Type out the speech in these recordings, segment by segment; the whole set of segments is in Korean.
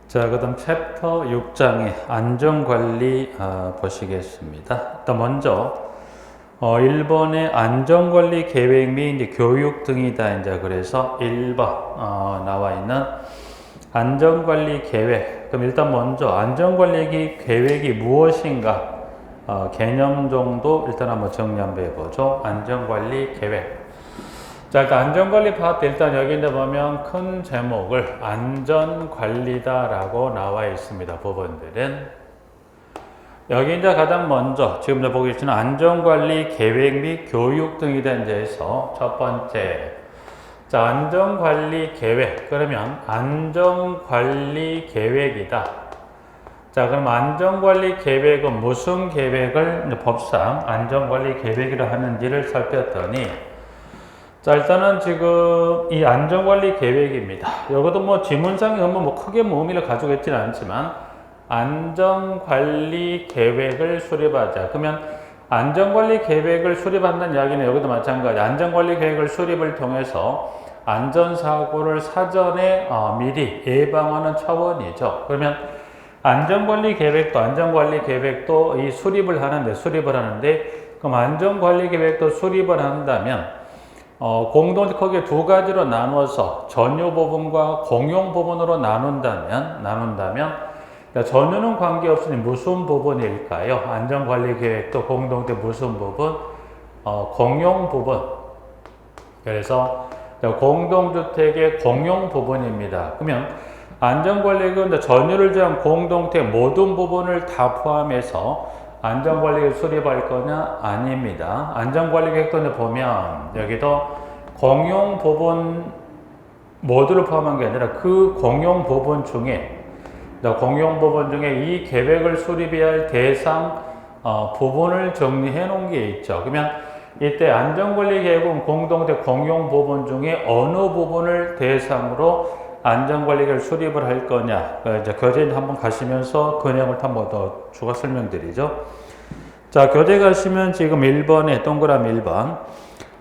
자, 그다음 챕터 6장의 안전관리 보시겠습니다. 일단 먼저 1번의 안전관리 계획 및 이제 교육 등이다. 이제 그래서 1번 나와 있는 안전관리 계획. 그럼 일단 먼저 안전관리 계획이 무엇인가 개념 정도 일단 한번 정리 한번 해보죠. 안전관리 계획. 자, 일단 안전관리 파트 일단 여기 이제 보면 큰 제목을 안전관리다라고 나와 있습니다. 부분들은 여기 이제 가장 먼저 지금 이제 보고 계시는 안전관리 계획 및 교육 등이 된 데에서 첫 번째, 자, 안전관리 계획. 그러면 안전관리 계획이다. 자, 그럼 안전관리 계획은 무슨 계획을 이제 법상 안전관리 계획이라 하는지를 살폈더니, 자, 일단은 지금 이 안전관리 계획입니다. 이것도 뭐 지문상에 뭐 크게 의미를 가지고 있지는 않지만 안전관리 계획을 수립하자. 그러면 안전관리 계획을 수립한다는 이야기는 여기도 마찬가지. 안전관리 계획을 수립을 통해서 안전사고를 사전에 미리 예방하는 차원이죠. 그러면 안전관리 계획도 이 수립을 하는데 그럼 안전관리 계획도 수립을 한다면 공동 크게 두 가지로 나눠서 전유 부분과 공용 부분으로 나눈다면 그러니까 전유는 관계없으니 무슨 부분일까요? 안전관리 계획도 공동대 무슨 부분? 공용 부분. 그래서 공동주택의 공용 부분입니다. 그러면 안전관리 계획은 전유를 제한 공동체 모든 부분을 다 포함해서 안전관리를 수립할 거냐? 아닙니다. 안전관리 계획도 보면 여기도 공용 부분 모두를 포함한 게 아니라 그 공용 부분 중에 이 계획을 수립해야 할 대상 부분을 정리해 놓은 게 있죠. 그러면 이때 안전관리 계획은 공동체 공용 부분 중에 어느 부분을 대상으로 안전관리 계획을 수립을 할 거냐. 이제 교재 한번 가시면서 그 내용을 한 번 더 추가 설명드리죠. 자, 교재 가시면 지금 1번에 동그라미 1번.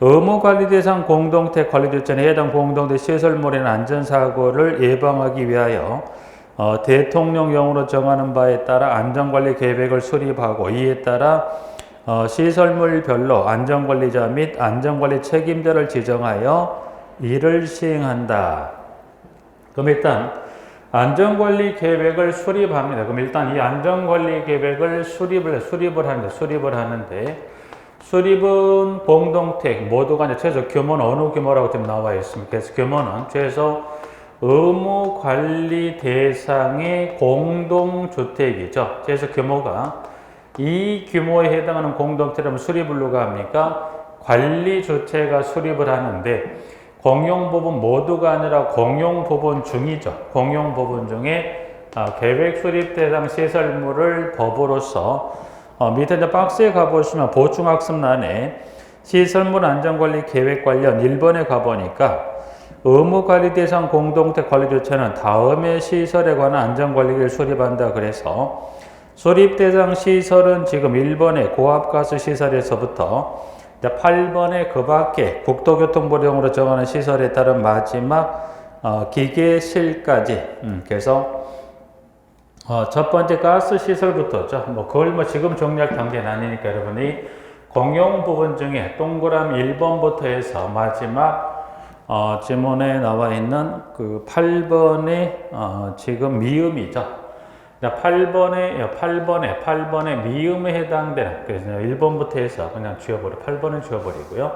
의무관리 대상 공동체 관리 조건에 해당 공동체 시설물의 안전사고를 예방하기 위하여 대통령령으로 정하는 바에 따라 안전관리 계획을 수립하고 이에 따라 시설물별로 안전관리자 및 안전관리 책임자를 지정하여 이를 시행한다. 그럼 일단 안전관리 계획을 수립합니다. 그럼 일단 이 안전관리 계획을 수립을 하는데 수립은 공동택 모두가 이제 최소 규모는 어느 규모라고 지금 나와 있습니다. 그래서 규모는 최소 의무관리 대상의 공동주택이죠. 그래서 규모가 이 규모에 해당하는 공동체라면 수립을 누가 합니까? 관리주체가 수립을 하는데 공용 부분 모두가 아니라 공용 부분 중이죠. 공용 부분 중에 계획 수립 대상 시설물을 법으로서 밑에 이제 박스에 가보시면 보충학습란에 시설물 안전관리 계획 관련 1번에 가보니까 의무관리 대상 공동체 관리 조치는 다음의 시설에 관한 안전관리를 수립한다. 그래서 수립 대상 시설은 지금 1번의 고압가스 시설에서부터 8번에 그 밖에 국토교통부령으로 정하는 시설에 따른 마지막 기계실까지. 그래서 첫 번째 가스 시설부터죠. 그걸 지금 정리할 단계는 아니니까 여러분이 공용 부분 중에 동그라미 1번부터 해서 마지막 지문에 나와 있는 그 8번의 지금 미음이죠. 8번에 미음에 해당되는, 그래서 1번부터 해서 그냥 지워버려. 8번은 지워버리고요.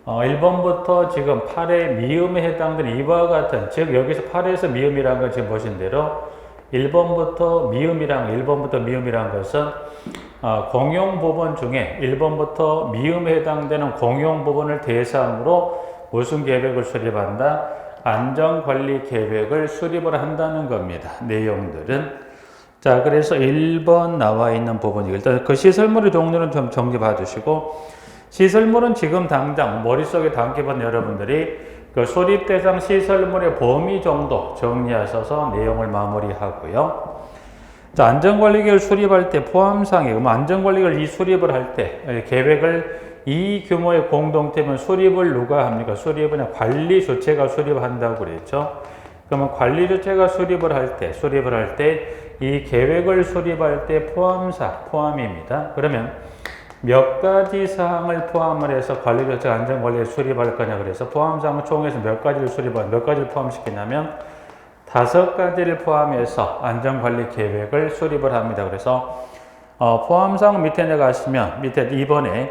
1번부터 지금 8의 미음에 해당되는 이와 같은, 즉, 여기서 8에서 미음이라는 건 지금 보신 대로 1번부터 미음이라는 것은 공용 부분 중에 1번부터 미음에 해당되는 공용 부분을 대상으로 무슨 계획을 수립한다? 안전관리 계획을 수립을 한다는 겁니다. 내용들은. 자, 그래서 1번 나와 있는 부분이 일단 그 시설물의 종류는 좀 정리 봐주시고, 시설물은 지금 당장 머릿속에 담기면 여러분들이 그 수립 대상 시설물의 범위 정도 정리하셔서 내용을 마무리하고요. 자, 안전관리계획을 수립할 때 포함사항이, 그럼 안전관리계획을 수립을 할 때 계획을 이 규모의 공동체면 수립을 누가 합니까? 수립은 관리 주체가 수립한다고 그랬죠. 그러면 관리주체가 수립을 할 때 이 계획을 수립할 때 포함입니다. 그러면 몇 가지 사항을 포함을 해서 관리주체가 안전관리에 수립할 거냐 그래서 포함사항은 총에서 몇 가지를 포함시키냐면 5가지를 포함해서 안전관리 계획을 수립을 합니다. 그래서 포함사항 밑에 내가시면 밑에 2번에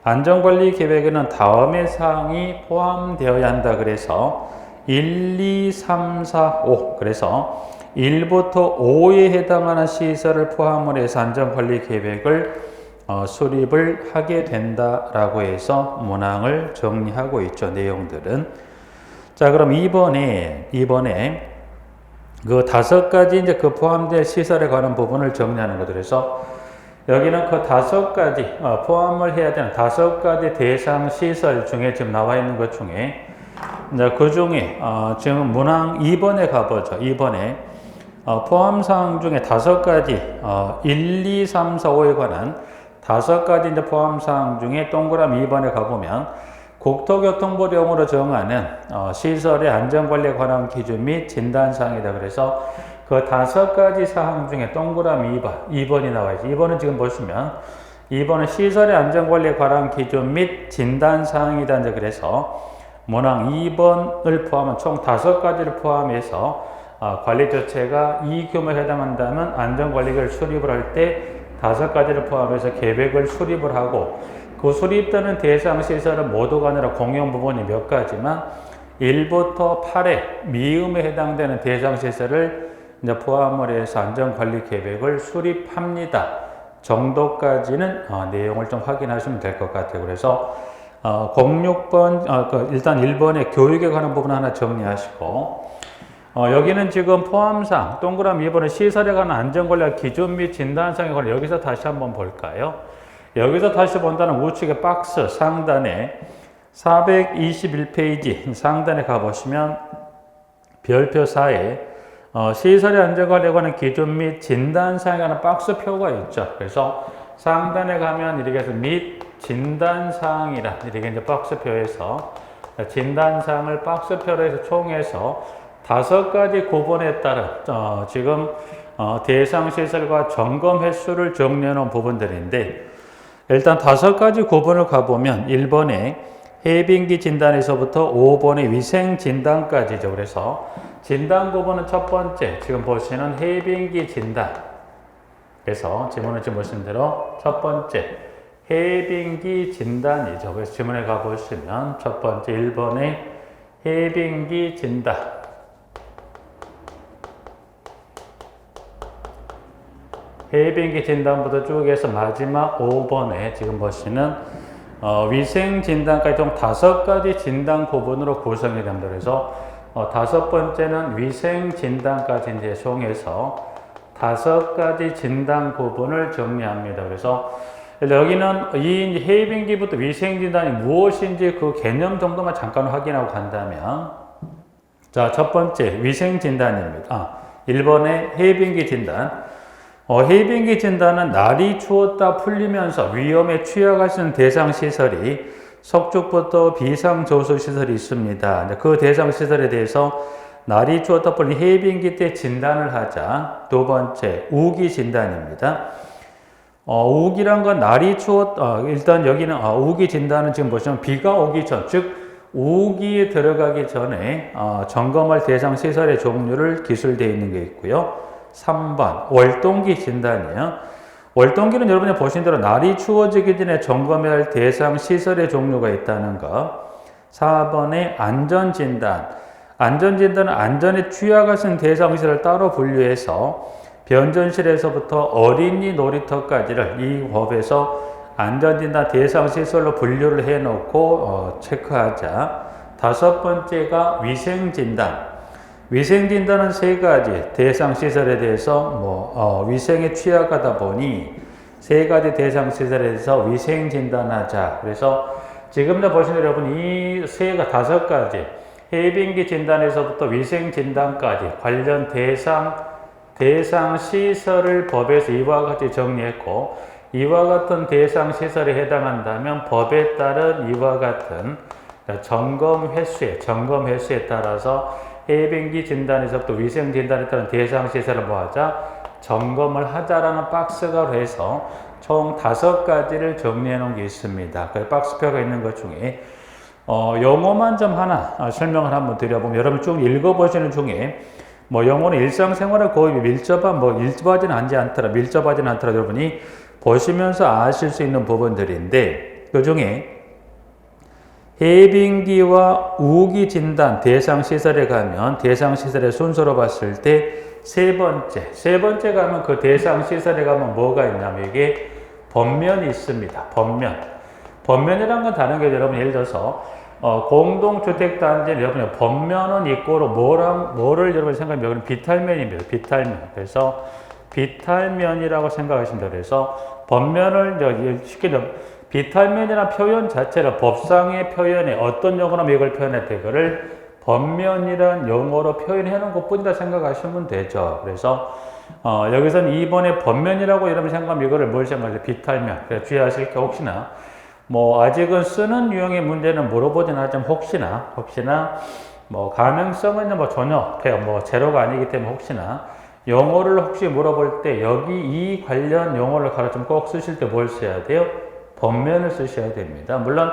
안전관리 계획에는 다음의 사항이 포함되어야 한다. 그래서 1, 2, 3, 4, 5 그래서 1부터 5에 해당하는 시설을 포함을 해서 안전관리 계획을 수립을 하게 된다라고 해서 문항을 정리하고 있죠. 내용들은. 자, 그럼 이번에 그 5가지 이제 그 포함된 시설에 관한 부분을 정리하는 거죠. 그래서 여기는 그 5가지 포함을 해야 되는 5가지 대상 시설 중에 지금 나와 있는 것 중에 이제 그 중에 지금 문항 2번에 가보죠. 2번에 포함사항 중에 5가지 1, 2, 3, 4, 5에 관한 5가지 이제 포함사항 중에 동그라미 2번에 가보면 국토교통부령으로 정하는 시설의 안전관리에 관한 기준 및 진단사항이다. 그래서 그 5가지 사항 중에 동그라미 2번이 나와있죠. 2번은 지금 보시면 2번은 시설의 안전관리에 관한 기준 및 진단사항이다. 그래서 문항 2번을 포함한 총 5가지를 포함해서 관리조체가 이 규모에 해당한다면 안전관리를 수립을 할 때 5가지를 포함해서 계획을 수립을 하고 그 수립되는 대상 시설은 모두가 아니라 공용 부분이 몇 가지만 1부터 8의 미음에 해당되는 대상 시설을 이제 포함을 해서 안전관리 계획을 수립합니다. 정도까지는 내용을 좀 확인하시면 될 것 같아요. 그래서 06번 일단 1번의 교육에 관한 부분 하나 정리하시고 여기는 지금 포함상 동그라미 2번은 시설에 관한 안전관리 기준 및 진단사항에 관한 여기서 다시 한번 볼까요? 여기서 다시 본다는 우측의 박스 상단에 421페이지 상단에 가보시면 별표 4에 시설의 안전관리에 관한 기준 및 진단사항에 관한 박스표가 있죠. 그래서 상단에 가면 이렇게 해서 및 진단사항이라 이렇게 이제 박스표에서 진단사항을 박스표로 해서 총해서 5가지 구분에 따라 지금 대상 시설과 점검 횟수를 정리해 놓은 부분들인데 일단 5가지 구분을 가보면 1번에 해빙기 진단에서부터 5번의 위생 진단까지죠. 그래서 진단 구분은 첫 번째 지금 보시는 해빙기 진단. 그래서 지문은 지금 보신 대로 첫 번째 해빙기 진단이죠. 그래서 지문에 가보시면 첫 번째 1번의 해빙기 진단. 해빙기 진단부터 쭉 해서 마지막 5번에 지금 보시는 위생 진단까지 총 5가지 진단 구분으로 구성이 됩니다. 그래서 5번째는 위생 진단까지 이제 총해서 5가지 진단 구분을 정리합니다. 그래서 여기는 이 해빙기부터 위생 진단이 무엇인지 그 개념 정도만 잠깐 확인하고 간다면 자, 첫 번째 위생 진단입니다. 1번의 해빙기 진단. 해빙기 진단은 날이 추웠다 풀리면서 위험에 취약하시는 대상 시설이 석축부터 비상조수 시설이 있습니다. 그 대상 시설에 대해서 날이 추웠다 풀린 해빙기 때 진단을 하자. 두 번째 우기 진단입니다. 우기란 건 날이 일단 여기는 우기 진단은 지금 보시면 비가 오기 전, 즉 우기에 들어가기 전에 점검할 대상 시설의 종류를 기술되어 있는 게 있고요. 3번 월동기 진단이에요. 월동기는 여러분이 보신 대로 날이 추워지기 전에 점검해야 할 대상 시설의 종류가 있다는 것. 4번의 안전진단. 안전진단은 안전에 취약하신 대상 시설을 따로 분류해서 변전실에서부터 어린이 놀이터까지를 이 법에서 안전진단 대상 시설로 분류를 해놓고 체크하자. 5번째가 위생진단. 위생진단은 3가지 대상 시설에 대해서 위생에 취약하다 보니 3가지 대상 시설에 대해서 위생진단하자. 그래서 지금 보시는 여러분 이 5가지 해빙기 진단에서부터 위생진단까지 관련 대상 시설을 법에서 이와 같이 정리했고 이와 같은 대상 시설에 해당한다면 법에 따른 이와 같은 점검 횟수에 따라서 해빙기 진단에서부터 위생 진단에 따른 대상 시설을 뭐하자? 점검을 하자라는 박스가 해서 총 5가지를 정리해 놓은 게 있습니다. 그 박스표가 있는 것 중에 영어만 좀 하나 설명을 한번 드려보면 여러분 쭉 읽어보시는 중에 뭐 영어는 일상생활에 거의 밀접하지는 않더라 여러분이 보시면서 아실 수 있는 부분들인데 그 중에 해빙기와 우기 진단 대상 시설에 가면 대상 시설의 순서로 봤을 때 세 번째 가면 그 대상 시설에 가면 뭐가 있냐면 이게 법면이 있습니다. 법면이란 건 다른 게 여러분 예를 들어서 공동주택단지는 여러분 법면은 있고로 뭐를 여러분 생각하면 비탈면입니다. 비탈면. 그래서 비탈면이라고 생각하시면 돼요. 그래서 법면을 쉽게 비탈면이라는 표현 자체를 법상의 표현에 어떤 용어로 이걸 표현할 때 그거를 법면이란 용어로 표현해 놓은 것 뿐이라 생각하시면 되죠. 그래서 여기서는 이번에 법면이라고 여러분 생각하면 이거를 뭘 생각하세요? 비탈면. 그래서 주의하실 게 혹시나 뭐 아직은 쓰는 유형의 문제는 물어보진 하지만 혹시나 뭐 가능성은 뭐 전혀 제로가 아니기 때문에 혹시나 용어를 혹시 물어볼 때 여기 이 관련 용어를 가르치면 꼭 쓰실 때 뭘 써야 돼요? 법면을 쓰셔야 됩니다. 물론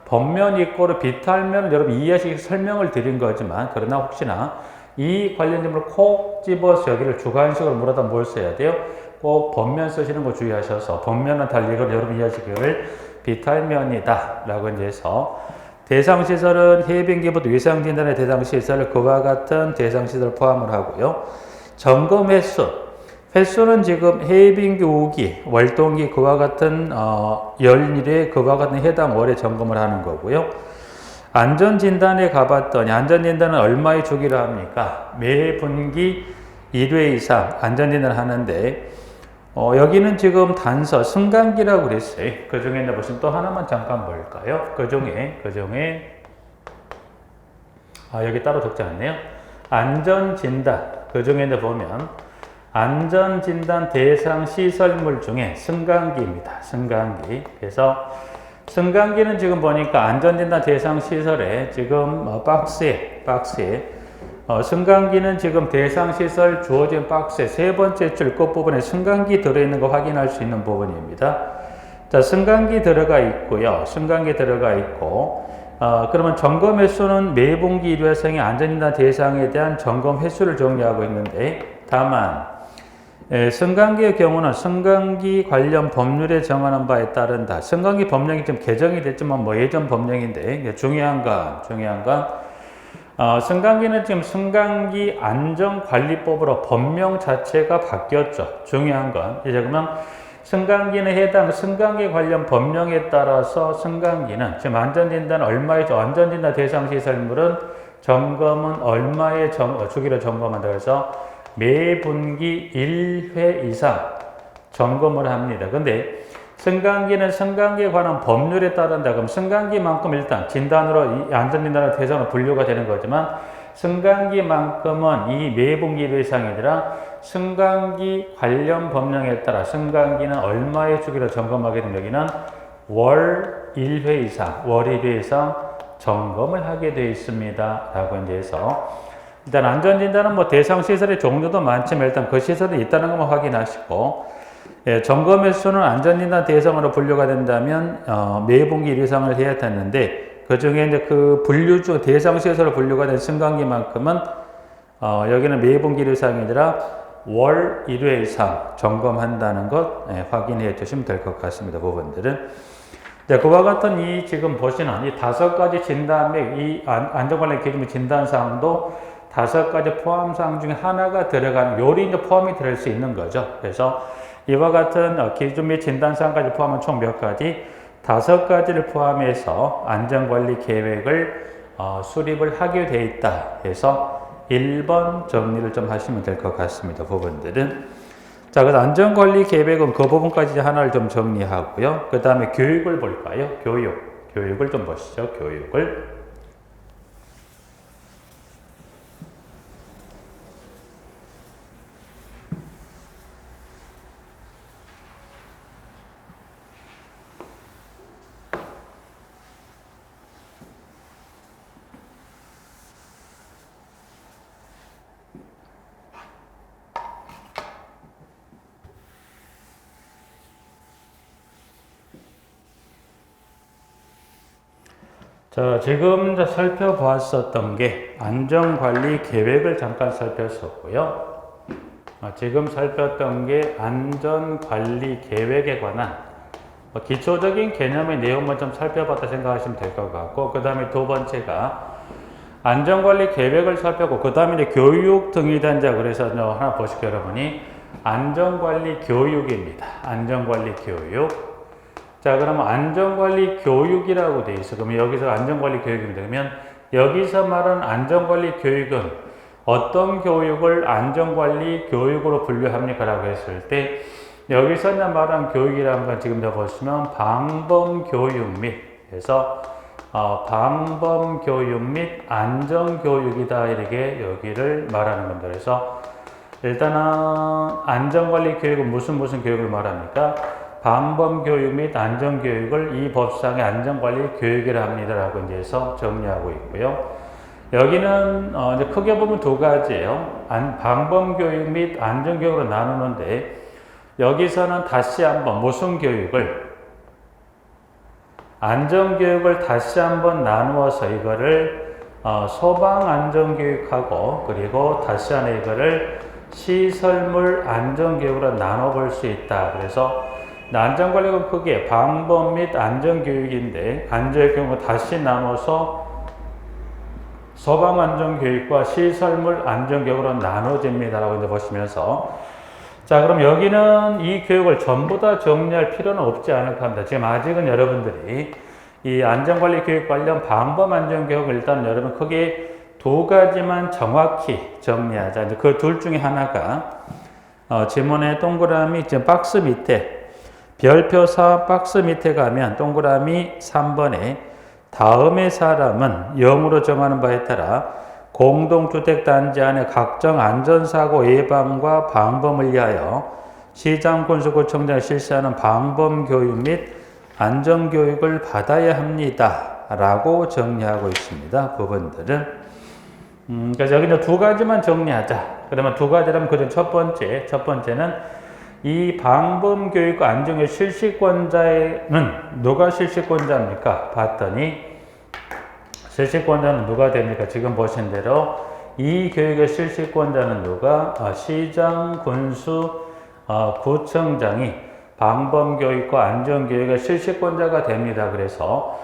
법면 이꼬르 비탈면은 여러분 이해하시기 설명을 드린 거지만 그러나 혹시나 이 관련 점을 콕 집어서 여기를 주관식으로 물어다 뭘 써야 돼요? 꼭 법면 쓰시는 거 주의하셔서 법면은 달리 이걸 여러분 이해하시기를 비탈면이다 라고 이제 해서 대상시설은 해빙기부터 위상진단의 대상시설을 그와 같은 대상시설을 포함을 하고요. 점검 횟수는 지금 해빙기, 우기, 월동기 그와 같은 열일에 그와 같은 해당 월에 점검을 하는 거고요. 안전진단에 가봤더니 안전진단은 얼마의 주기를 합니까? 매 분기 1회 이상 안전진단을 하는데 여기는 지금 단서 승강기라고 그랬어요. 그 중에 보시면 또 하나만 잠깐 볼까요? 그 중에 여기 따로 적지 않네요. 안전진단 그 중에 보면 안전진단 대상 시설물 중에 승강기입니다. 승강기. 그래서 승강기는 지금 보니까 안전진단 대상 시설에 지금 박스에 승강기는 지금 대상 시설 주어진 박스의 세 번째 줄 끝부분에 승강기 들어있는 거 확인할 수 있는 부분입니다. 자, 승강기 들어가 있고요. 그러면 점검 횟수는 매 분기 1회성의 안전진단 대상에 대한 점검 횟수를 정리하고 있는데 다만 승강기의 경우는 승강기 관련 법률에 정하는 바에 따른다. 승강기 법령이 좀 개정이 됐지만 예전 법령인데 중요한 건 승강기는 지금 승강기 안전관리법으로 법령 자체가 바뀌었죠. 중요한 건 이제 그러면 승강기는 해당 승강기 관련 법령에 따라서 승강기는 지금 안전진단 얼마의 안전진단 대상 시설물은 점검은 얼마의 주기로 점검한다. 그래서 매 분기 1회 이상 점검을 합니다. 근데 승강기는 승강기에 관한 법률에 따른다. 그럼 승강기만큼 일단 진단으로 안전진단의 대상으로 분류가 되는 거지만 승강기만큼은 이 매 분기 1회 이상이 아니라 승강기 관련 법령에 따라 승강기는 얼마의 주기로 점검하게 되면 여기는 월 1회 이상 점검을 하게 되어 있습니다. 라고 이제 해서 일단 안전진단은 대상 시설의 종류도 많지만 일단 그 시설이 있다는 것만 확인하시고 점검 횟수는 안전진단 대상으로 분류가 된다면 매 분기 1 이상을 해야 되는데 그 중에 이제 그 분류 중 대상 시설로 분류가 된 승강기만큼은 여기는 매 분기 1 이상이 아니라 월 1회 이상 점검한다는 것 확인해 주시면 될 것 같습니다. 부분들은. 자, 그와 같은 이 지금 보시는 이 5가지 진단맥, 이 안전관리 기준 진단사항도 5가지 포함사항 중에 하나가 들어가는 요리 이제 포함이 될 수 있는 거죠. 그래서 이와 같은 기준 및 진단사항까지 포함한 총 몇 가지? 5가지를 포함해서 안전관리 계획을 수립을 하게 돼 있다 해서 1번 정리를 좀 하시면 될 것 같습니다. 부분들은. 자, 그래서 안전관리 계획은 그 부분까지 하나를 좀 정리하고요. 그 다음에 교육을 볼까요? 교육을 좀 보시죠. 교육을. 자, 지금 살펴보았었던 게 안전관리 계획을 잠깐 살폈었고요. 지금 살폈던 게 안전관리 계획에 관한 기초적인 개념의 내용만 좀 살펴봤다 생각하시면 될 것 같고, 그 다음에 두 번째가 안전관리 계획을 살펴보고, 그 다음에 교육 등이 된자. 그래서 하나 보실게요, 여러분이. 안전관리 교육입니다. 안전관리 교육. 자, 그러면 안전관리 교육이라고 되어 있어. 그러면 여기서 안전관리 교육입니다. 그러면 여기서 말하는 안전관리 교육은 어떤 교육을 안전관리 교육으로 분류합니까? 라고 했을 때, 여기서 말하는 교육이라는 건 지금 보시면 방범교육 및, 그래서 방범교육 및 안전교육이다. 이렇게 여기를 말하는 겁니다. 그래서 일단은 안전관리 교육은 무슨 교육을 말합니까? 방범교육 및 안전교육을 이 법상의 안전관리 교육이라 합니다. 라고 이제 해서 정리하고 있고요. 여기는 이제 크게 보면 두 가지예요. 방범교육 및 안전교육으로 나누는데, 여기서는 다시 한번 무슨 교육을? 안전교육을 다시 한번 나누어서 이거를 소방안전교육하고, 그리고 다시 하나 이거를 시설물 안전교육으로 나눠볼 수 있다. 그래서 안전관리가 크게 방법 및 안전교육인데, 안전교육을 다시 나눠서 소방안전교육과 시설물 안전교육으로 나눠집니다. 라고 이제 보시면서, 자, 그럼 여기는 이 교육을 전부 다 정리할 필요는 없지 않을까 합니다. 지금 아직은 여러분들이 이 안전관리 교육 관련 방법 안전교육을 일단 여러분 크게 두 가지만 정확히 정리하자. 이제 그 둘 중에 하나가 지문의 동그라미 지금 박스 밑에 별표 4 박스 밑에 가면 동그라미 3번에 다음의 사람은 0으로 정하는 바에 따라 공동주택단지 안에 각종 안전사고 예방과 방범을 위하여 시장군수구청장이 실시하는 방범교육 및 안전교육을 받아야 합니다. 라고 정리하고 있습니다. 부분들은. 그래서 여기는 두 가지만 정리하자. 그러면 두 가지라면 그중 첫 번째는 이 방범교육과 안전교육 실시권자는 누가 실시권자입니까? 봤더니 실시권자는 누가 됩니까? 지금 보신 대로 이 교육의 실시권자는 누가? 시장, 군수, 구청장이 방범교육과 안전교육의 실시권자가 됩니다. 그래서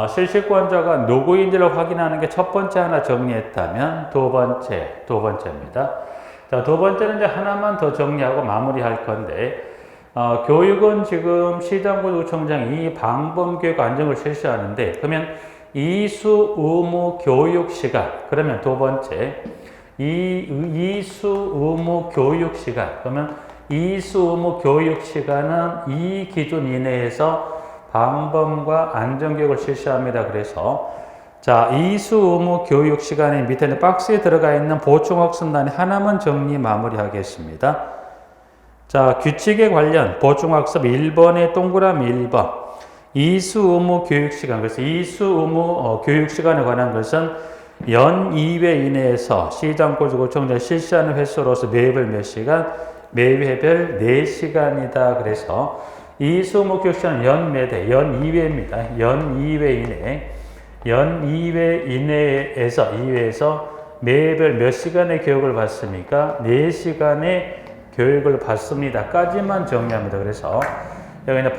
실시권자가 누구인지를 확인하는 게 첫 번째 하나 정리했다면 두 번째입니다. 자, 두 번째는 이제 하나만 더 정리하고 마무리할 건데, 교육은 지금 시장, 군수, 구청장이 이 방범교육 안전을 실시하는데, 그러면 이수 의무 교육 시간. 그러면 두 번째, 이수 의무 교육 시간. 그러면 이수 의무 교육 시간은 이 기준 이내에서 방범과 안전교육을 실시합니다. 그래서 자, 이수 의무 교육 시간에 밑에 박스에 들어가 있는 보충학습단에 하나만 정리 마무리하겠습니다. 자, 규칙에 관련 보충학습 1번의 동그라미 1번. 이수 의무 교육 시간. 그래서 이수 의무 교육 시간에 관한 것은 연 2회 이내에서 시장군수구청장이 실시하는 횟수로서 매월 몇 시간? 매회별 4시간이다. 그래서 이수 의무 교육 시간은 연 몇 회? 연 2회입니다. 연 2회 이내에서 매월 몇 시간의 교육을 받습니까? 4시간의 교육을 받습니다. 까지만 정리합니다. 그래서 여기는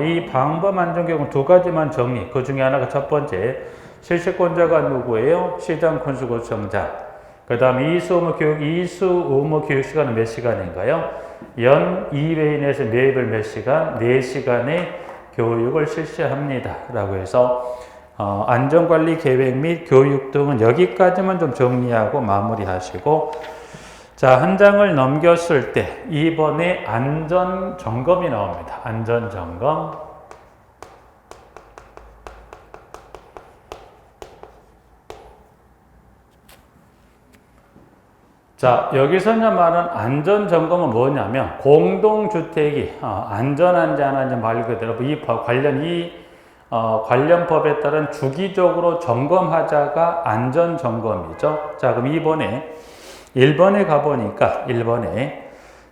이 방범 안전교육은 두 가지만 정리. 그 중에 하나가 첫 번째, 실시권자가 누구예요? 시장, 군수구청장. 그 다음에 이수 의무 교육 시간은 몇 시간인가요? 연 2회 이내에서 매월 몇 시간? 4시간의 교육을 실시합니다. 라고 해서 안전관리 계획 및 교육 등은 여기까지만 좀 정리하고 마무리하시고, 자, 한 장을 넘겼을 때 이번에 안전점검이 나옵니다. 안전점검. 자, 여기서 말하는 안전점검은 뭐냐면 공동주택이 안전한지 안 한지 말 그대로 관련 법에 따른 주기적으로 점검하자가 안전점검이죠. 자, 그럼 이번에 1번에 가보니까 1번에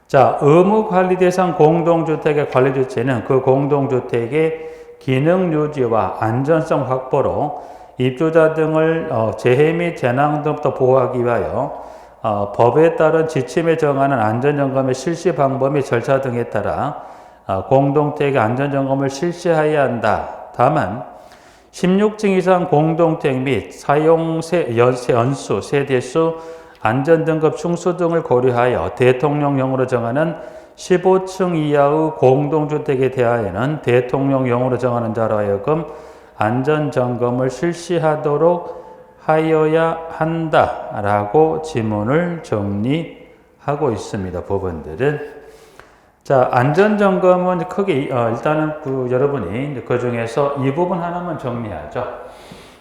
자, 의무관리 대상 공동주택의 관리 주체는 그 공동주택의 기능 유지와 안전성 확보로 입주자 등을 재해 및 재난 등부터 보호하기 위하여 법에 따른 지침에 정하는 안전점검의 실시 방법 및 절차 등에 따라 공동택의 안전점검을 실시해야 한다. 다만 16층 이상 공동택 및 사용 연수, 세대수, 안전등급 충수 등을 고려하여 대통령령으로 정하는 15층 이하의 공동주택에 대하여는 대통령령으로 정하는 자로 하여금 안전점검을 실시하도록 하여야 한다라고 지문을 정리하고 있습니다. 법원들은. 자, 안전점검은 크게 일단은 여러분이 그 중에서 이 부분 하나만 정리하죠.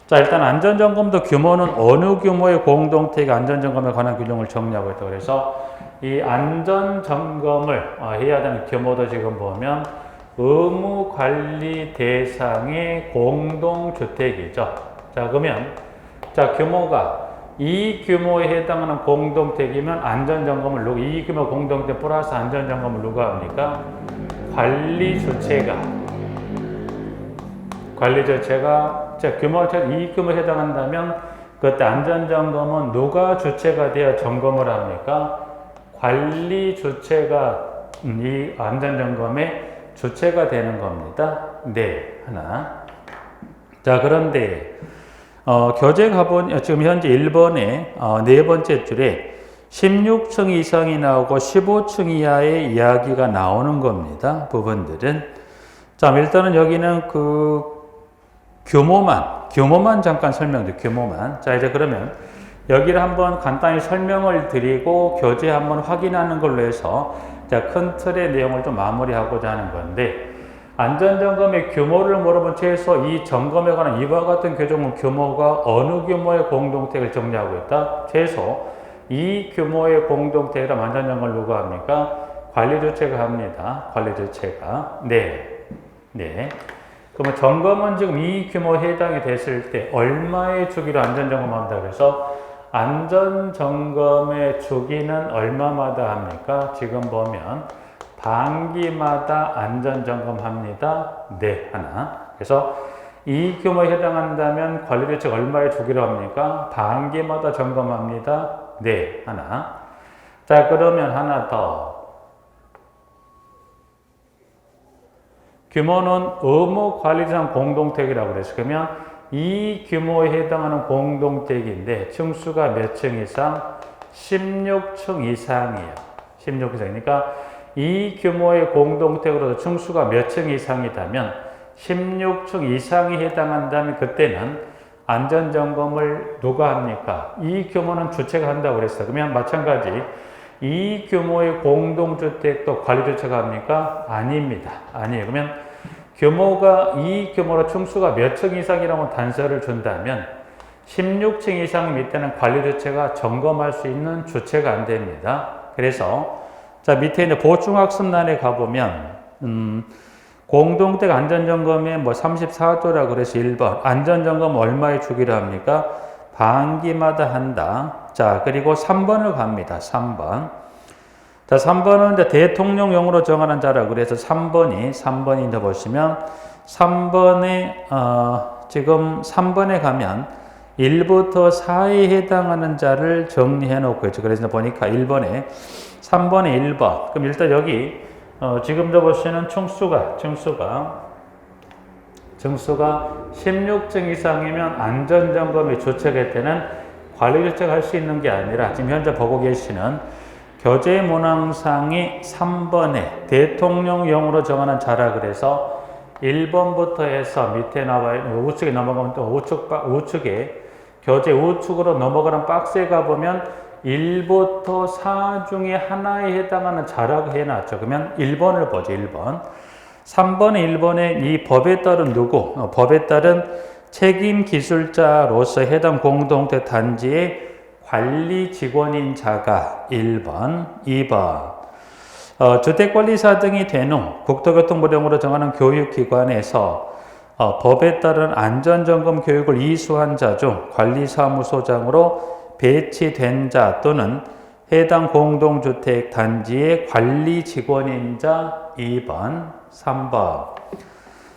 자, 일단 안전점검도 규모는 어느 규모의 공동택 안전점검에 관한 규정을 정리하고 있다. 그래서 이 안전점검을 해야 되는 규모도 지금 보면 의무관리 대상의 공동주택이죠. 자, 그러면 규모가 이 규모에 해당하는 공동택이면 안전점검을 이 규모 공동택 플러스 안전점검을 누가 합니까? 관리 주체가 규모를 이 규모에 해당한다면 그때 안전점검은 누가 주체가 되어 점검을 합니까? 관리 주체가 이 안전점검의 주체가 되는 겁니다. 네, 하나. 자, 그런데 교재 가보니 지금 현재 1번에 네 번째 줄에 16층 이상이 나오고 15층 이하의 이야기가 나오는 겁니다. 부분들은. 자, 일단은 여기는 규모만 잠깐 설명드릴게요. 규모만. 자, 이제 그러면 여기를 한번 간단히 설명을 드리고 교재 한번 확인하는 걸로 해서 큰 틀의 내용을 좀 마무리하고자 하는 건데, 안전점검의 규모를 물어본 최소 이 점검에 관한 이와 같은 규정은 규모가 어느 규모의 공동택을 정리하고 있다? 최소 이 규모의 공동택이라 안전점검을 누가 합니까? 관리주체가 합니다. 관리주체가. 네. 그러면 점검은 지금 이 규모에 해당이 됐을 때 얼마의 주기로 안전점검합니다. 그래서 안전점검의 주기는 얼마마다 합니까? 지금 보면 반기마다 안전점검합니다. 네, 하나. 그래서 이 규모에 해당한다면 관리주체가 얼마의 주기로 합니까? 반기마다 점검합니다. 네, 하나. 자, 그러면 하나 더. 규모는 의무관리대상 공동택이라고 그랬어요. 그러면 이 규모에 해당하는 공동택인데 층수가 몇 층 이상? 16층 이상이에요. 16층 이상. 그러니까 이 규모의 공동택으로도 층수가 몇 층 이상이다면 16층 이상이 해당한다면 그때는 안전점검을 누가 합니까? 이 규모는 주체가 한다고 그랬어요. 그러면 마찬가지 이 규모의 공동주택도 관리주체가 합니까? 아닙니다. 아니에요. 그러면 규모가 이 규모로 층수가 몇 층 이상이라고 단서를 준다면 16층 이상 밑에는 관리주체가 점검할 수 있는 주체가 안 됩니다. 그래서 자, 밑에 있는 보충학습란에 가보면 공동택 안전점검에 34조라 그래서 1번 안전점검 얼마의 주기로 합니까? 반기마다 한다. 자, 그리고 3번을 갑니다. 3번. 자, 3번은 이제 대통령령으로 정하는 자라 그래서 3번이 이제 보시면 3번에 지금 3번에 가면 1부터 4에 해당하는 자를 정리해 놓고 있죠. 그래서 보니까 1번에 3번에 1번. 그럼 일단 여기 지금도 보시는 층수가 16층 이상이면 안전점검의 주체가 때는 관리주체가 할 수 있는 게 아니라 지금 현재 보고 계시는 교재 문항상이 3번에 대통령령으로 정하는 자라 그래서 1번부터 해서 밑에 나와요. 우측에 넘어가면 또 우측에 교재 우측으로 넘어가는 박스에 가보면 1부터 4 중에 하나에 해당하는 자라고 해놨죠. 그러면 1번을 보죠. 1번. 3번에 1번에 이 법에 따른 누구? 법에 따른 책임 기술자로서 해당 공동택 단지의 관리 직원인 자가 1번, 2번. 주택관리사 등이 된 후 국토교통부령으로 정하는 교육기관에서 법에 따른 안전점검 교육을 이수한 자 중 관리사무소장으로 배치된 자 또는 해당 공동주택 단지의 관리 직원인 자 2번, 3번.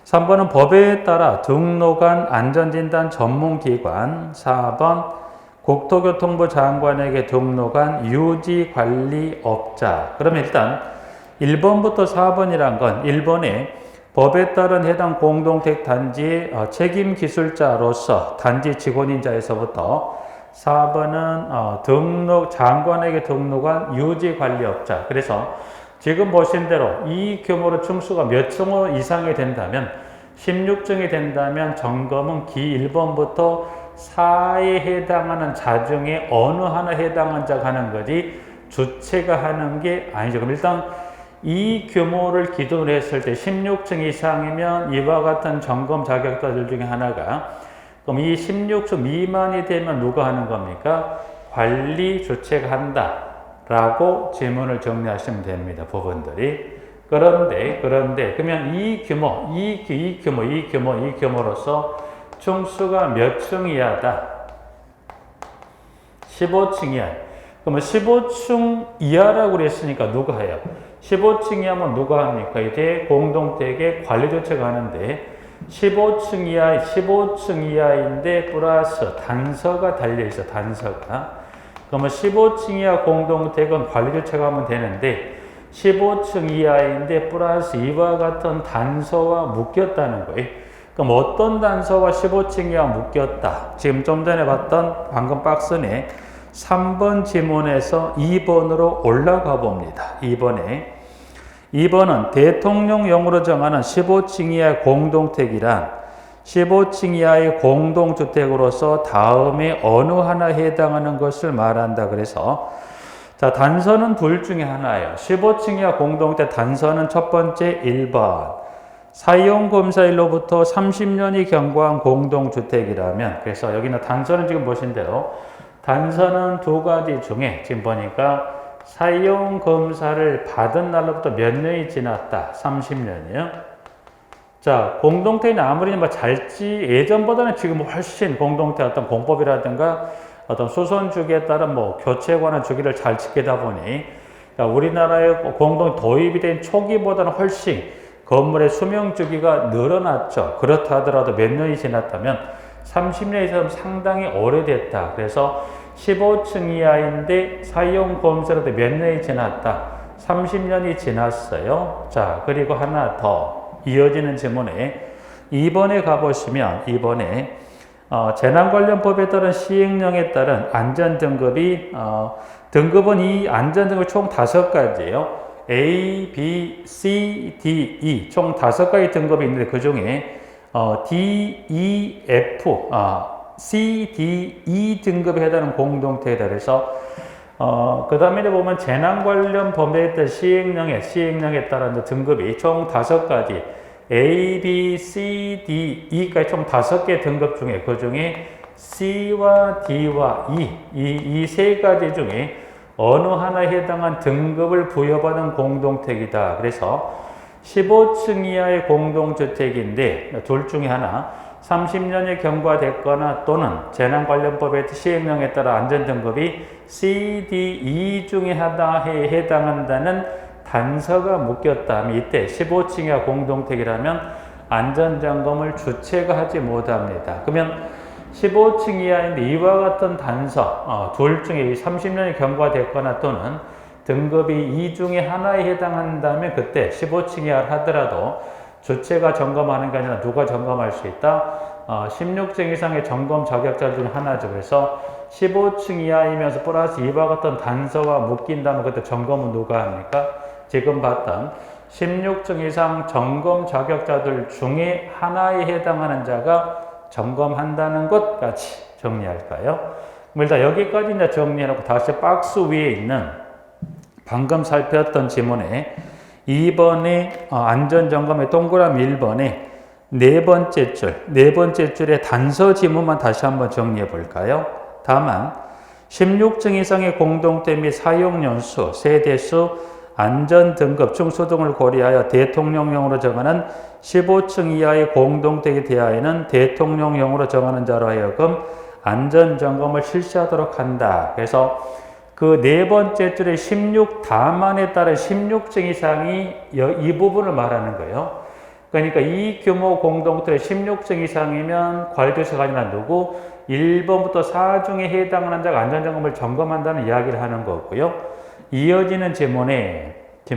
3번은 법에 따라 등록한 안전진단 전문기관. 4번 국토교통부 장관에게 등록한 유지관리업자. 그러면 일단 1번부터 4번이란 건 1번에 법에 따른 해당 공동택 단지의 책임 기술자로서 단지 직원인 자에서부터 4번은 장관에게 등록한 유지관리업자. 그래서 지금 보신 대로 이 규모로 층수가 몇 층 이상이 된다면 16층이 된다면 점검은 기 1번부터 4에 해당하는 자 중에 어느 하나 해당한 자가 하는 거지 주체가 하는 게 아니죠. 그럼 일단 이 규모를 기준으로 했을 때 16층 이상이면 이와 같은 점검 자격자들 중에 하나가, 그럼 이 16층 미만이 되면 누가 하는 겁니까? 관리 주체가 한다 라고 질문을 정리하시면 됩니다. 부분들이. 그런데 그러면 이 규모로서 층수가 몇 층 이하다? 15층 이하. 그러면 15층 이하라고 그랬으니까 누가 해요? 15층 이하면 누가 합니까? 이제 공동택의 관리 조치가 하는데 15층 이하인데 플러스 단서가 달려있어. 단서가. 그러면 15층 이하 공동택은 관리 조치가 하면 되는데 15층 이하인데 플러스 이와 같은 단서와 묶였다는 거예요. 그럼 어떤 단서와 15층 이하 묶였다? 지금 좀 전에 봤던 방금 박스 내 3번 지문에서 2번으로 올라가 봅니다. 2번은 대통령령으로 정하는 15층 이하의 공동택이란 15층 이하의 공동주택으로서 다음에 어느 하나에 해당하는 것을 말한다. 그래서 자, 단서는 둘 중에 하나예요. 15층 이하 공동택 단서는 첫 번째 1번. 사용검사일로부터 30년이 경과한 공동주택이라면, 그래서 여기는 단서는 지금 보신 대로 단서는 두 가지 중에 지금 보니까 사용검사를 받은 날로부터 몇 년이 지났다. 30년이요. 자, 공동택이 아무리 잘지 예전보다는 지금 훨씬 공동택 어떤 공법이라든가 어떤 수선 주기에 따른 교체에 관한 주기를 잘 지키다 보니 우리나라의 공동 도입이 된 초기보다는 훨씬 건물의 수명 주기가 늘어났죠. 그렇다 하더라도 몇 년이 지났다면 30년이 지나면 상당히 오래됐다. 그래서 15층 이하인데 사용 검사로도 몇 년이 지났다. 30년이 지났어요. 자, 그리고 하나 더 이어지는 질문에 2번에 가보시면 2번에 재난관련법에 따른 시행령에 따른 안전등급이 등급은 이 안전등급 총 5가지예요. A, B, C, D, E 총 5가지 등급이 있는데 그 중에 D, E, F, C, D, E 등급에 해당하는 공동택이다. 그래서 그 다음에 보면 재난관련법에 따른 시행령에 따른 등급이 총 5가지 A, B, C, D, E까지 총 5개 등급 중에 그 중에 C와 D와 E 이 세 가지 중에 어느 하나에 해당한 등급을 부여받은 공동택이다. 그래서 15층 이하의 공동주택인데 둘 중에 하나 30년이 경과됐거나 또는 재난관련법의 시행령에 따라 안전등급이 C, D, E 중에 해당한다는 단서가 묶였다면 이때 15층 이하 공동택이라면 안전점검을 주체가 하지 못합니다. 그러면 15층 이하인데 이와 같은 단서 둘 중에 30년이 경과됐거나 또는 등급이 이 중에 하나에 해당한다면 그때 15층 이하를 하더라도 주체가 점검하는 게 아니라 누가 점검할 수 있다? 16층 이상의 점검 자격자 중 하나죠. 그래서 15층 이하이면서 플러스 이와 같은 단서와 묶인다면 그때 점검은 누가 합니까? 지금 봤던 16층 이상 점검 자격자들 중에 하나에 해당하는 자가 점검한다는 것까지 정리할까요? 일단 여기까지 이제 정리해놓고 다시 박스 위에 있는 방금 살폈던 지문에 2번의 안전점검의 동그라미 1번에 네 번째 줄의 단서 지문만 다시 한번 정리해 볼까요? 다만 16층 이상의 공동택 및 사용연수, 세대수, 안전등급, 층수 등을 고려하여 대통령령으로 정하는 15층 이하의 공동택에 대하여는 대통령령으로 정하는 자로 하여금 안전점검을 실시하도록 한다. 그래서 그 네 번째 줄의 16 다만에 따른 16층 이상이 이 부분을 말하는 거예요. 그러니까 이 규모 공동체 16층 이상이면 관리조치가 아니라 누구? 1번부터 4 중에 해당하는 자가 안전점검을 점검한다는 이야기를 하는 거고요. 이어지는 지문에 그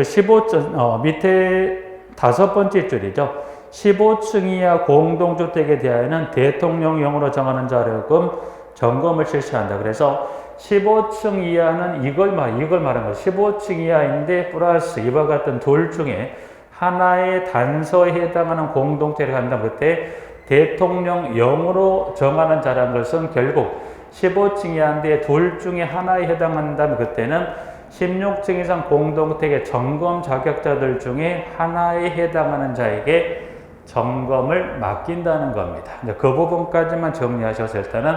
15층 밑에 5번째 줄이죠. 15층 이하 공동주택에 대하여는 대통령령으로 정하는 자료금 점검을 실시한다. 그래서 15층 이하는 이걸 말하는 거예요. 15층 이하인데 플러스 이와 같은 둘 중에 하나의 단서에 해당하는 공동체를 한다면 그때 대통령령으로 정하는 자라는 것은 결국 15층 이하인데 둘 중에 하나에 해당한다면 그때는 16층 이상 공동택의 점검 자격자들 중에 하나에 해당하는 자에게 점검을 맡긴다는 겁니다. 이제 그 부분까지만 정리하셔서 일단은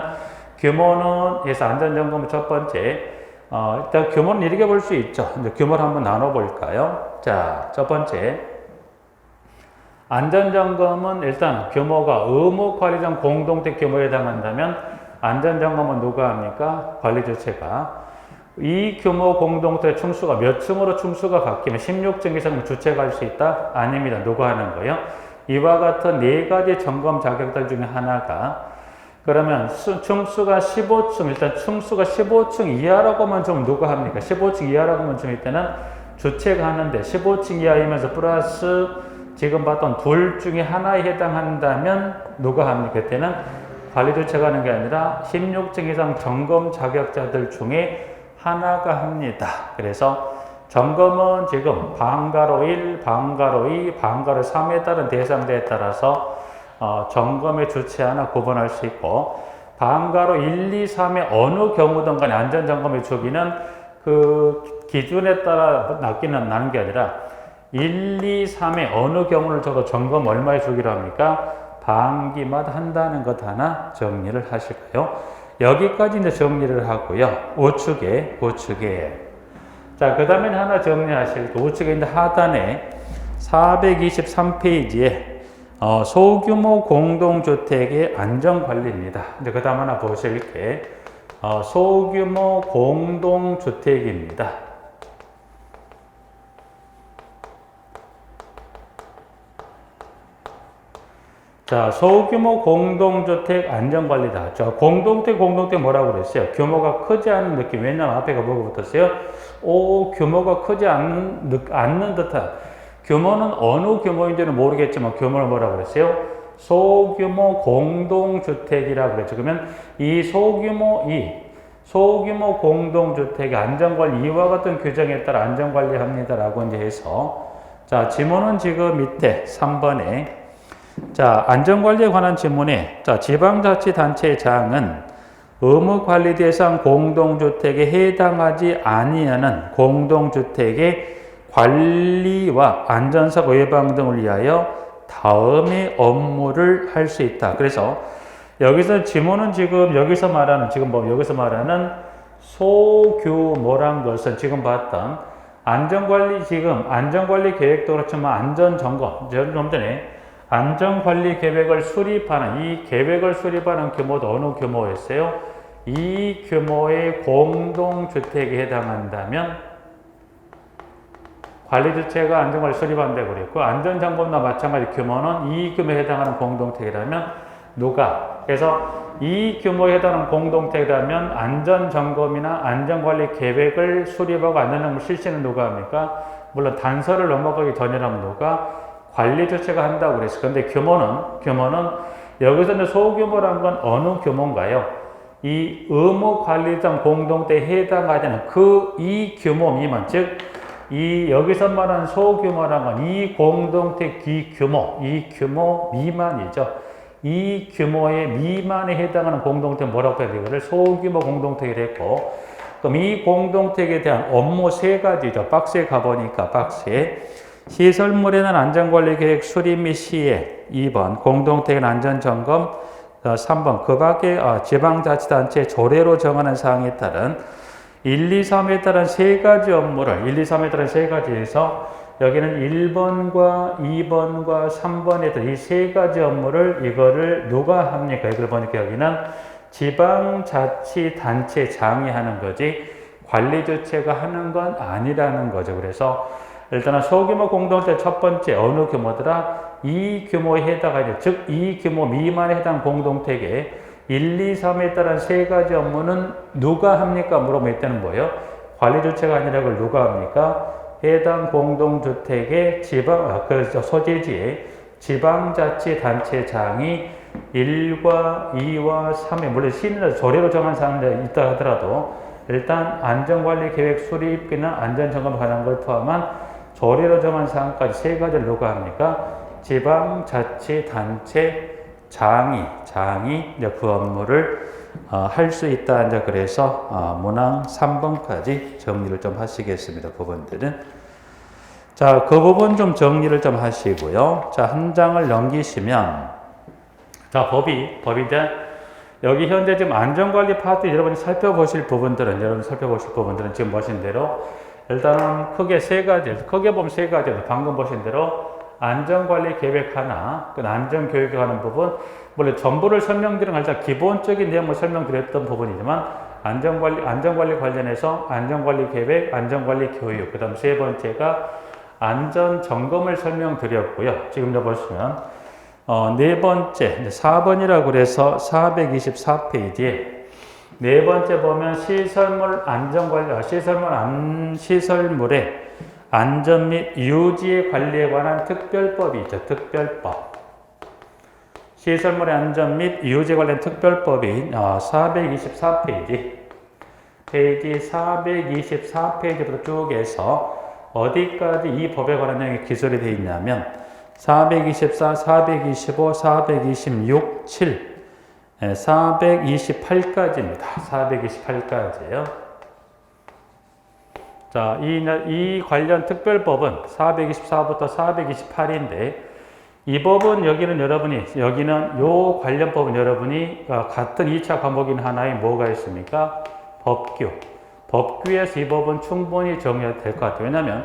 규모는 해서 안전점검 첫 번째 일단 규모는 이렇게 볼 수 있죠. 이제 규모를 한번 나눠볼까요? 자, 첫 번째 안전점검은 일단 규모가 의무관리장 공동택 규모에 해당한다면 안전점검은 누가 합니까? 관리주체가. 이 규모 공동체 층수가 몇 층으로 층수가 바뀌면 16층 이상 주체가 할 수 있다? 아닙니다. 누가 하는 거예요? 이와 같은 네 가지 점검 자격들 중에 하나가 그러면 층수가 15층 일단 층수가 15층 이하라고만 좀 누가 합니까? 15층 이하라고만 좀 이때는 주체가 하는데 15층 이하이면서 플러스 지금 봤던 둘 중에 하나에 해당한다면 누가 합니까? 그때는 관리주체가 하는 게 아니라 16층 이상 점검 자격자들 중에 하나가 합니다. 그래서 점검은 지금 방가로 1, 방가로 2, 방가로 3에 따른 대상자에 따라서 점검의 주체 하나 구분할 수 있고 방가로 1, 2, 3의 어느 경우든 간에 안전점검의 주기는 그 기준에 따라 낚이는 나는 게 아니라 1, 2, 3의 어느 경우를 저도 점검 얼마에 주기로 합니까? 반기마다 한다는 것 하나 정리를 하실까요? 여기까지 이제 정리를 하고요. 우측에. 자, 그 다음에 하나 정리하실 때 우측에 있는 하단에 423페이지에 소규모 공동주택의 안전관리입니다. 이제 그 다음 하나 보실 게 소규모 공동주택입니다. 자, 소규모 공동주택 안전관리다. 자, 공동택 뭐라고 그랬어요? 규모가 크지 않은 느낌. 왜냐면 앞에가 뭐가 붙었어요? 규모가 크지 않는 듯한. 규모는 어느 규모인지는 모르겠지만 규모를 뭐라고 그랬어요? 소규모 공동주택이라고 그랬죠. 그러면 이 소규모 공동주택의 안전관리 이와 같은 규정에 따라 안전관리합니다라고 이제 해서 자, 지문은 지금 밑에 3번에 자, 안전관리에 관한 질문에 자, 지방자치단체장은 의무관리 대상 공동주택에 해당하지 아니하는 공동주택의 관리와 안전사고 예방 등을 위하여 다음의 업무를 할 수 있다. 그래서 여기서 지문은 지금 여기서 말하는 소규모란 것은 지금 봤던 안전관리 계획도 그렇지만 안전점검 좀 전에 안전관리 계획을 수립하는 이 계획을 수립하는 규모도 어느 규모였어요? 이 규모의 공동주택에 해당한다면 관리주체가 안전관리 수립한다고 그랬고 안전점검과 마찬가지 규모는 이 규모에 해당하는 공동택이라면 누가? 그래서 이 규모에 해당하는 공동택이라면 안전점검이나 안전관리 계획을 수립하고 안전점검을 실시는 누가 합니까? 물론 단서를 넘어가기 전이라면 누가? 관리주체가 한다고 그랬어요. 근데 규모는 여기서 이제 소규모란 건 어느 규모인가요? 이 의무관리장 공동체에 해당하지 이 규모 미만, 즉 이 여기서 말하는 소규모란 건 이 공동체 이 규모 미만이죠. 이 규모의 미만에 해당하는 공동체 뭐라고 해야 되거든요? 소규모 공동체를 했고 그럼 이 공동체에 대한 업무 세 가지죠. 박스에 가보니까 시설물에 대한 안전관리 계획 수립 및 시행 2번 공동택의 안전점검 3번 그 밖에 지방자치단체 조례로 정하는 사항에 따른 1, 2, 3에 따른 세 가지 업무를 1, 2, 3에 따른 세 가지에서 여기는 1번과 2번과 3번에 따른 이 세 가지 업무를 이거를 누가 합니까? 이걸 보니까 여기는 지방자치단체장이 하는 거지 관리주체가 하는 건 아니라는 거죠. 그래서 일단은 소규모 공동체 첫 번째 어느 규모더라? 이 규모에 해당하죠. 즉, 이 규모 미만에 해당 공동체에 1, 2, 3에 따른 세 가지 업무는 누가 합니까? 물어보면 이때는 뭐예요? 관리주체가 아니라 그걸 누가 합니까? 해당 공동주택의 소재지에 지방자치단체장이 1과 2와 3에, 물론 시는 조례로 정한 사항이 있다 하더라도 일단 안전관리계획 수립이나 안전점검 관한 걸 포함한 조례로 정한 사항까지 세 가지를 누가 합니까? 지방자치단체장이 이제 그 업무를 할 수 있다. 이제 그래서 문항 3번까지 정리를 좀 하시겠습니다. 부분들은. 자, 그 부분 좀 정리를 좀 하시고요. 자, 한 장을 넘기시면, 자, 법이 이제 여기 현재 지금 안전관리 파트 여러분이 살펴보실 부분들은 지금 보신 대로 일단은 크게 보면 세 가지, 방금 보신 대로 안전관리 계획 하나, 그 안전교육에 관한 부분, 물론 전부를 설명드리는 가장 기본적인 내용을 설명드렸던 부분이지만 안전관리 관련해서 안전관리 계획, 안전관리 교육, 그 다음 세 번째가 안전점검을 설명드렸고요. 지금 보시면 네 번째, 4번이라고 그래서 424페이지에 네 번째 보면 시설물의 안전 및 유지의 관리에 관한 특별법이 있죠. 특별법. 시설물의 안전 및 유지에 관련 특별법이 424페이지. 페이지 424페이지부터 쭉 해서 어디까지 이 법에 관한 내용이 기술이 되어 있냐면 424, 425, 426, 7, 428까지입니다. 428까지예요. 자, 이 관련 특별법은 424부터 428인데 이 법은 여기는 요 관련법은 여러분이 같은 2차 과목인 하나에 뭐가 있습니까? 법규에서 이 법은 충분히 정리가 될 것 같아요. 왜냐하면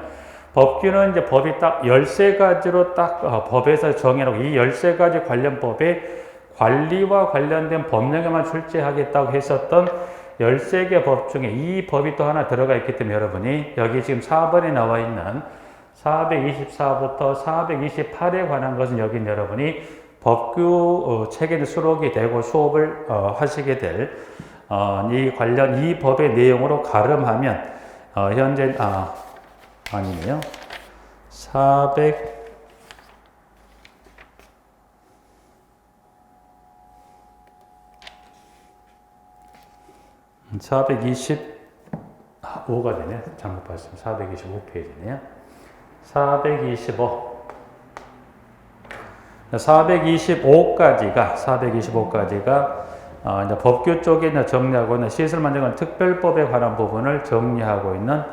법규는 이제 법이 딱 13가지로 법에서 정해놓고 이 13가지 관련법에 관리와 관련된 법령에만 출제하겠다고 했었던 13개 법 중에 이 법이 또 하나 들어가 있기 때문에 여러분이 여기 지금 4번에 나와 있는 424부터 428에 관한 것은 여긴 여러분이 법규 책에 수록이 되고 수업을 하시게 될 이 법의 내용으로 가름하면 현재 아니네요. 425가 되네. 잘못 봤습니다. 425페이지네요. 425까지가 이제 법규 쪽에 정리하고 있는 시설만정관 특별법에 관한 부분을 정리하고 있는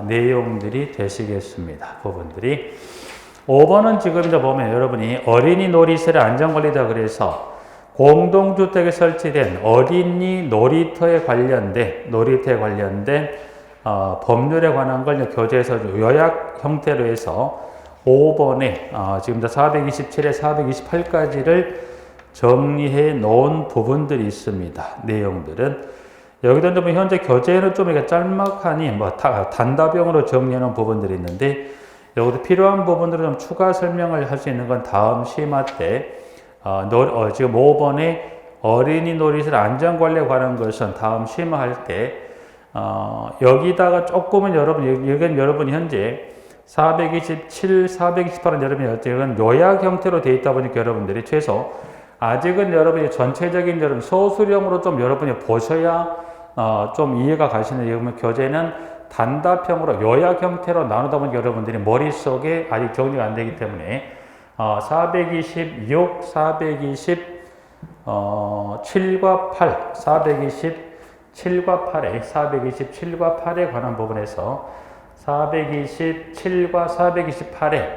내용들이 되시겠습니다. 부분들이. 5번은 지금 이제 보면 여러분이 어린이 놀이시설의 안전관리다 그래서 공동주택에 설치된 어린이 놀이터에 관련된 법률에 관한 걸 교재에서 요약 형태로 해서 5번에 지금 427에 428까지를 정리해 놓은 부분들이 있습니다. 내용들은 여기도 좀 현재 교재에는 좀 이렇게 짤막하니 단답형으로 정리해 놓은 부분들이 있는데 여기도 필요한 부분들을 좀 추가 설명을 할 수 있는 건 다음 시마 때 지금 5번에 어린이 놀이시설 안전관리에 관한 것은 다음 심화할 때 여기다가 조금은 여러분이 현재 427, 428은 여러분이 요약 형태로 되어 있다 보니까 여러분들이 최소 아직은 여러분이 전체적인 소수령으로 좀 여러분이 보셔야 좀 이해가 가시는 여러분 교재는 단답형으로 요약 형태로 나누다 보니까 여러분들이 머릿속에 아직 정리가 안 되기 때문에 426, 427과 8, 427과 8에 관한 부분에서 427과 428에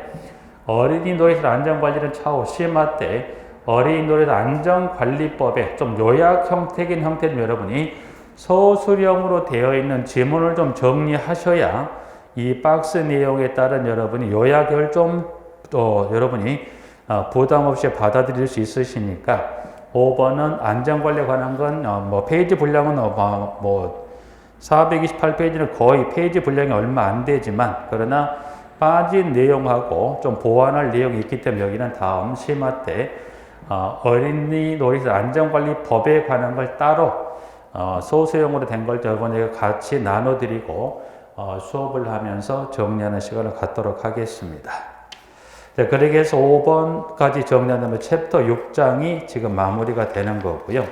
어린이 놀이시설 안전관리는 차후 심화 때 어린이 놀이시설 안전관리법에 좀 요약 형태긴 형태는 여러분이 소수령으로 되어 있는 지문을 좀 정리하셔야 이 박스 내용에 따른 여러분이 요약을 좀 또 여러분이 부담 없이 받아들일 수 있으시니까 5번은 안전관리에 관한 건 페이지 분량은 428페이지는 거의 페이지 분량이 얼마 안 되지만 그러나 빠진 내용하고 좀 보완할 내용이 있기 때문에 여기는 다음 심화 때 어린이 놀이터 안전관리법에 관한 걸 따로 소수용으로 된 걸 여러분에게 같이 나눠드리고 수업을 하면서 정리하는 시간을 갖도록 하겠습니다. 자, 그렇게 해서 5번까지 정리하면 챕터 6장이 지금 마무리가 되는 거고요.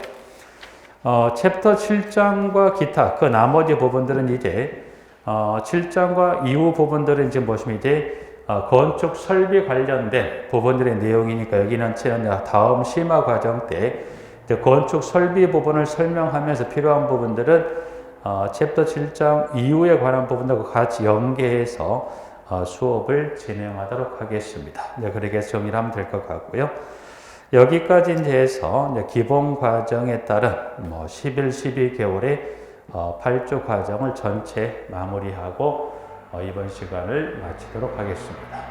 챕터 7장과 기타 그 나머지 부분들은 이제 7장과 이후 부분들은 이제 보시면 이제 건축 설비 관련된 부분들의 내용이니까 여기는 다음 심화 과정 때 건축 설비 부분을 설명하면서 필요한 부분들은 챕터 7장 이후에 관한 부분들과 같이 연계해서 수업을 진행하도록 하겠습니다. 그렇게 해서 정리를 하면 될 것 같고요. 여기까지 이제 해서 이제 기본 과정에 따른 11, 12개월의 8주 과정을 전체 마무리하고 이번 시간을 마치도록 하겠습니다.